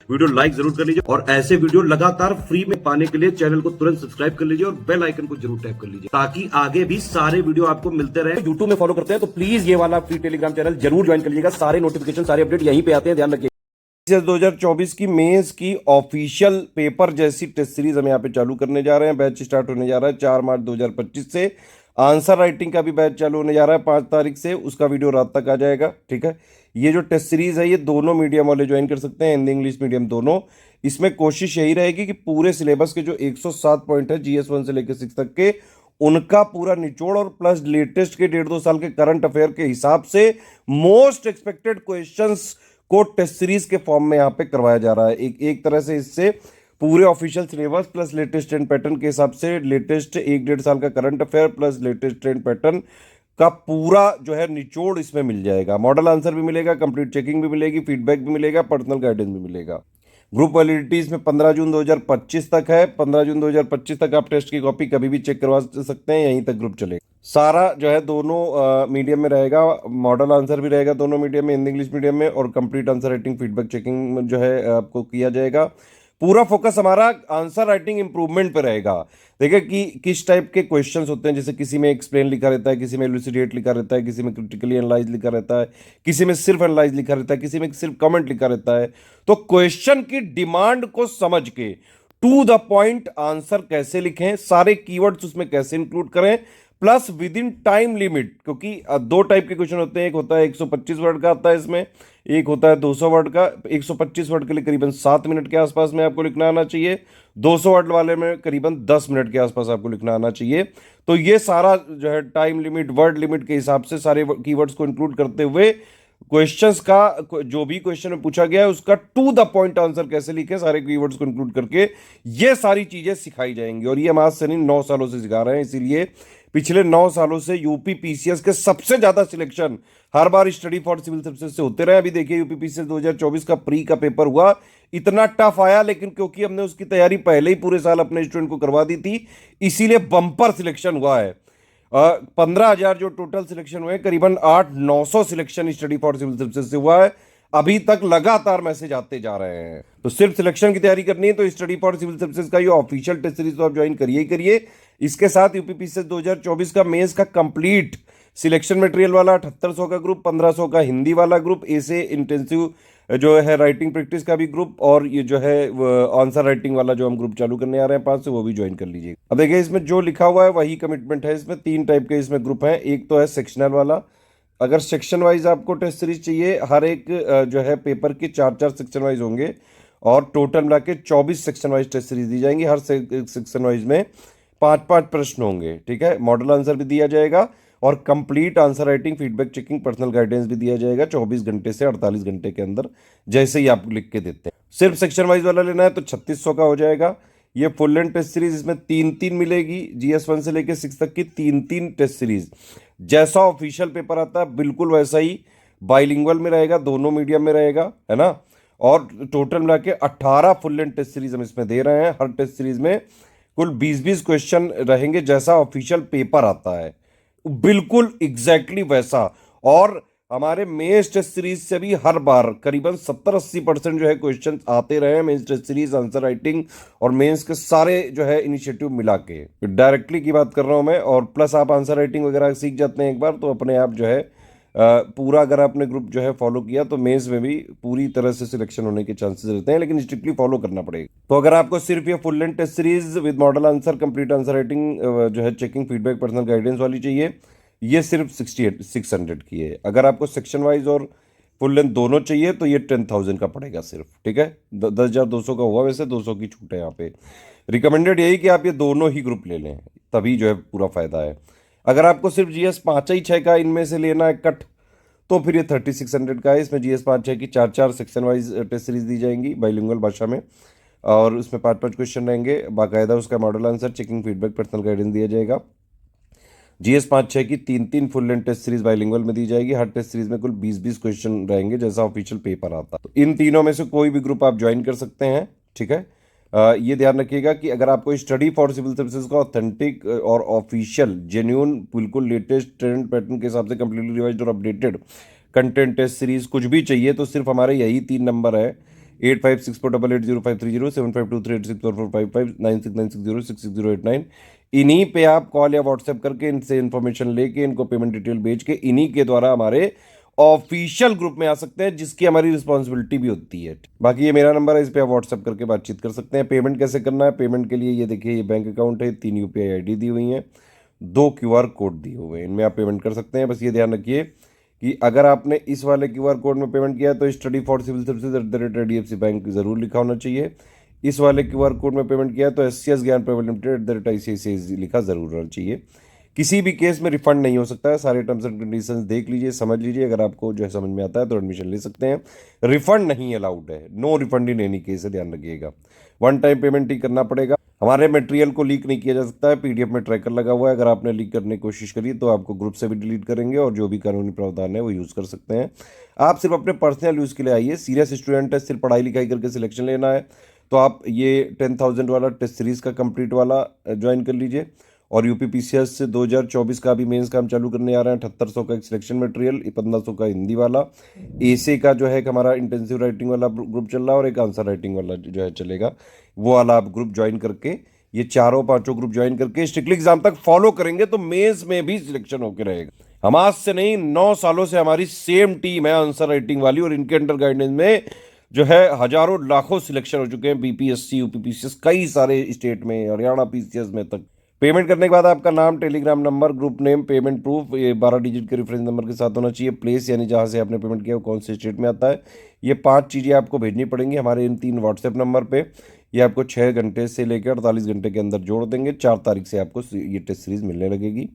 Video like जरूर कर लीजिए और ऐसे वीडियो लगातार फ्री में पाने के लिए चैनल को तुरंत सब्सक्राइब कर लीजिए और बेल आइकन को जरूर टैप कर लीजिए ताकि आगे भी सारे वीडियो आपको मिलते रहे। यूट्यूब में फॉलो करते हैं तो प्लीज ये वाला फ्री टेलीग्राम चैनल जरूर ज्वाइन कर लीजिएगा। सारे नोटिफिकेशन सारे अपडेट यहीं पे आते हैं, ध्यान रखिए। 2024 की मेंस की ऑफिशियल पेपर जैसी टेस्ट सीरीज हम यहाँ पे चालू करने जा रहे हैं। बैच स्टार्ट होने जा रहा है 4 मार्च 2025 से। आंसर राइटिंग का भी बैच चालू होने जा रहा है 5 तारीख से, उसका वीडियो रात तक आ जाएगा। ठीक है, ये जो टेस्ट सीरीज है ये दोनों मीडियम वाले ज्वाइन कर सकते हैं, हिंदी इंग्लिश मीडियम दोनों। इसमें कोशिश यही रहेगी कि पूरे सिलेबस के जो 107 पॉइंट है GS 1 से लेकर 6 तक के, उनका पूरा निचोड़ और प्लस लेटेस्ट के 1.5-2 साल के करंट अफेयर के हिसाब से मोस्ट एक्सपेक्टेड क्वेश्चंस को टेस्ट सीरीज के फॉर्म में यहाँ पे करवाया जा रहा है। एक तरह से इससे पूरे official syllabus plus latest trend pattern के हिसाब से लेटेस्ट 1-1.5 साल का current affair plus latest trend pattern का पूरा जो है निचोड़ इसमें मिल जाएगा। मॉडल आंसर भी मिलेगा, कंप्लीट चेकिंग भी मिलेगी, फीडबैक भी मिलेगा, पर्सनल गाइडेंस भी मिलेगा। ग्रुप वैलिडिटी इसमें 15 जून 2025 तक है। 15 जून 2025 तक आप टेस्ट की कॉपी कभी भी चेक करवा सकते हैं, यहीं तक ग्रुप चलेगा। सारा जो है दोनों मीडियम में रहेगा, मॉडल आंसर भी रहेगा दोनों मीडियम में, हिंदी इंग्लिश मीडियम में, और complete answer writing feedback checking जो है आपको किया जाएगा। पूरा फोकस हमारा आंसर राइटिंग इंप्रूवमेंट पे रहेगा। देखिए कि किस टाइप के क्वेश्चंस होते हैं, जैसे किसी में एक्सप्लेन लिखा रहता है, किसी में इलुसिडेट लिखा रहता है, किसी में क्रिटिकली एनालाइज लिखा रहता है, किसी में सिर्फ एनालाइज लिखा रहता है, किसी में सिर्फ कमेंट लिखा रहता है। तो क्वेश्चन की डिमांड को समझ के टू द पॉइंट आंसर कैसे लिखें, सारे कीवर्ड्स उसमें कैसे इंक्लूड करें, plus with in time limit. क्योंकि 2 टाइप के क्वेश्चन होते हैं, एक होता है 125 वर्ड का आता है इसमें, एक होता है 200 वर्ड का। 125 वर्ड के लिए करीबन 7 मिनट के आसपास में आपको लिखना आना चाहिए, 200 वर्ड वाले में करीबन 10 मिनट के आसपास आपको लिखना आना चाहिए। तो ये सारा जो है टाइम लिमिट वर्ड लिमिट के हिसाब से सारे कीवर्ड्स को इंक्लूड करते हुए क्वेश्चंस का जो भी क्वेश्चन में पूछा गया है उसका टू द पॉइंट आंसर कैसे लिखे, सारे कीवर्ड्स को इंक्लूड करके ये सारी चीजें सिखाई जाएंगी। और ये हम आज से नहीं 9 सालों से सिखा रहे हैं, इसीलिए पिछले 9 सालों से यूपी पीसीएस के सबसे ज्यादा सिलेक्शन हर बार स्टडी फॉर सिविल सर्विसेज से होते रहे। अभी देखिए यूपी पीसीएस 2024 का प्री का पेपर हुआ, इतना टफ आया, लेकिन क्योंकि हमने उसकी तैयारी पहले ही पूरे साल अपने स्टूडेंट को करवा दी थी, इसीलिए बम्पर सिलेक्शन हुआ है। 15,000 जो टोटल सिलेक्शन हुए, करीबन 800-900 selection study for civil services से हुआ है। अभी तक लगातार मैसेज आते जा रहे हैं। तो सिर्फ सिलेक्शन की तैयारी करनी है तो स्टडी फॉर सिविल सर्विसेज का ये ऑफिशियल टेस्ट सीरीज तो आप ज्वाइन करिए ही करिए। इसके साथ यूपीपीसीएस 2024 का मेंस का कंप्लीट सिलेक्शन मटेरियल वाला 7800 का ग्रुप, 1500 का हिंदी वाला ग्रुप, ऐसे इंटेंसिव जो है राइटिंग प्रैक्टिस का भी ग्रुप, और ये जो है आंसर राइटिंग वाला जो हम ग्रुप चालू करने आ रहे हैं 5 से, वो भी ज्वाइन कर लीजिए। अब देखिए इसमें जो लिखा हुआ है वही कमिटमेंट है। इसमें 3 टाइप के इसमें ग्रुप हैं। एक तो है सेक्शनल वाला, अगर सेक्शन वाइज आपको टेस्ट सीरीज चाहिए, हर एक जो है पेपर के 4-4 सेक्शन वाइज होंगे और टोटल मिला के 24 सेक्शन वाइज टेस्ट सीरीज दी जाएंगी। हर सेक्शन वाइज में 5-5 प्रश्न होंगे। ठीक है, मॉडल आंसर भी दिया जाएगा और complete answer writing feedback checking personal guidance भी दिया जाएगा 24 घंटे से 48 घंटे के अंदर, जैसे ही आप लिख के देते हैं। सिर्फ सेक्शन वाइज वाला लेना है तो 3600 का हो जाएगा। ये फुल लेंथ टेस्ट सीरीज इसमें 3-3 मिलेगी, GS 1 से लेकर 6 तक की 3-3 टेस्ट सीरीज। जैसा ऑफिशियल पेपर आता है बिल्कुल वैसा ही बाइलिंगुअल में रहेगा, दोनों मीडियम में रहेगा, है ना। और टोटल मिला के 18 फुल लेंथ टेस्ट सीरीज हम इसमें दे रहे हैं। हर टेस्ट सीरीज में कुल 20-20 क्वेश्चन रहेंगे, जैसा ऑफिशियल पेपर आता है बिल्कुल एग्जैक्टली वैसा। और हमारे मेंस टेस्ट सीरीज से भी हर बार करीबन 70-80% जो है क्वेश्चन आते रहे mains test series, answer writing और मेंस के सारे जो है इनिशिएटिव मिला के। डायरेक्टली की बात कर रहा हूं मैं, और प्लस आप आंसर राइटिंग वगैरह सीख जाते हैं एक बार तो अपने आप जो है पूरा अगर आपने ग्रुप जो है फॉलो किया तो मेंस में भी पूरी तरह से सिलेक्शन होने के चांसेस रहते हैं, लेकिन स्ट्रिक्टली फॉलो करना पड़ेगा। तो अगर आपको सिर्फ ये full length test series with model answer, complete answer writing जो है चेकिंग फीडबैक पर्सनल गाइडेंस वाली चाहिए, ये सिर्फ 600 की है। अगर आपको सेक्शन वाइज और फुल लेंथ दोनों चाहिए तो ये 10,000 का पड़ेगा सिर्फ। ठीक है, 10,200 का हुआ, वैसे 200 की छूट है यहाँ पे। रिकमेंडेड यही कि आप ये दोनों ही ग्रुप ले लें, तभी जो है पूरा फायदा है। अगर आपको सिर्फ GS 5-6 का इनमें से लेना है कट, तो फिर ये 3600 का है। इसमें GS 5-6 की 4-4 सेक्शन वाइज टेस्ट सीरीज दी जाएंगी बाइलिंगुअल भाषा में, और उसमें 5-5 क्वेश्चन रहेंगे, बाकायदा उसका model answer, checking feedback, personal guidance दिया जाएगा। GS 5-6 की 3-3 full length test series bilingual में दी जाएगी। हर टेस्ट सीरीज में कुल 20-20 क्वेश्चन रहेंगे, जैसा ऑफिशियल पेपर आता है। तो इन तीनों में से कोई भी ग्रुप आप ज्वाइन कर सकते हैं। ठीक है, ये ध्यान रखिएगा कि अगर आपको स्टडी फॉर सिविल सर्विसेज का ऑथेंटिक और ऑफिशियल जेन्युइन बिल्कुल लेटेस्ट ट्रेंड पैटर्न के हिसाब से कंप्लीटली रिवाइज्ड और अपडेटेड कंटेंट टेस्ट सीरीज कुछ भी चाहिए तो सिर्फ हमारे यही 3 नंबर है। 8564880530 7523864455 9696066089। इन्हीं पे आप कॉल या व्हाट्सएप करके इनसे इन्फॉर्मेशन लेके इनको पेमेंट डिटेल भेज के इन्हीं के द्वारा हमारे ऑफिशियल ग्रुप में आ सकते हैं, जिसकी हमारी रिस्पॉन्सिबिलिटी भी होती है। बाकी ये मेरा नंबर है, इस पे आप व्हाट्सएप करके बातचीत कर सकते हैं। पेमेंट कैसे करना है, पेमेंट के लिए ये देखिए, ये बैंक अकाउंट है, 3 यूपीआई आईडी दी हुई है, 2 क्यूआर कोड दिए हुए हैं, इनमें आप पेमेंट कर सकते हैं। बस ये ध्यान रखिए कि अगर आपने इस वाले क्यूआर कोड में पेमेंट किया है तो study for civil services @HDFC bank जरूर लिखा होना चाहिए। इस वाले क्यूआर कोड में पेमेंट किया है तो SCS ज्ञान प्राइवेट लिमिटेड @ICICI लिखा जरूर होना चाहिए। किसी भी केस में रिफंड नहीं हो सकता है। सारे टर्म्स एंड कंडीशंस देख लीजिए, समझ लीजिए, अगर आपको जो है समझ में आता है तो एडमिशन ले सकते हैं। रिफंड नहीं अलाउड है, no refund in any case है, ध्यान रखिएगा। वन टाइम पेमेंट ही करना पड़ेगा। हमारे मटेरियल को लीक नहीं किया जा सकता है, PDF में ट्रैकर लगा हुआ है, अगर आपने लीक करने की कोशिश करी तो आपको ग्रुप से भी डिलीट करेंगे और जो भी कानूनी प्रावधान है वो यूज़ कर सकते हैं। आप सिर्फ अपने पर्सनल यूज़ के लिए आइए। सीरियस स्टूडेंट है, सिर्फ पढ़ाई लिखाई करके सिलेक्शन लेना है तो आप ये 10,000 वाला टेस्ट सीरीज़ का कंप्लीट वाला ज्वाइन कर लीजिए। और UPPCS से 2024 का भी मेंस का हम चालू करने आ रहे हैं। 7800 का एक सिलेक्शन मटेरियल, 1500 का हिंदी वाला। एसे का जो है हमारा इंटेंसिव राइटिंग वाला ग्रुप चल रहा है और एक आंसर राइटिंग वाला जो है चलेगा, वो वाला आप ग्रुप ज्वाइन करके, ये चारों पांचों ग्रुप ज्वाइन करके स्ट्रिक्टली एग्जाम तक फॉलो करेंगे तो मेंस में भी सिलेक्शन होकर रहेगा। हम आज से नहीं, 9 सालों से हमारी सेम टीम है आंसर राइटिंग वाली, और इनके अंडर गाइडेंस में जो है हजारों लाखों सिलेक्शन हो चुके हैं। BPSC UPPCS कई सारे स्टेट में, हरियाणा PCS में तक। पेमेंट करने के बाद आपका नाम, Telegram number, group name, payment proof, ये 12 डिजिट के रेफरेंस नंबर के साथ होना चाहिए। प्लेस यानी जहाँ से आपने पेमेंट किया वो कौन से स्टेट में आता है, ये 5 चीज़ें आपको भेजनी पड़ेंगी हमारे इन 3 व्हाट्सएप नंबर पे। ये आपको 6 घंटे से लेकर 48 घंटे के अंदर जोड़ देंगे। 4 तारीख से आपको ये टेस्ट सीरीज मिलने लगेगी।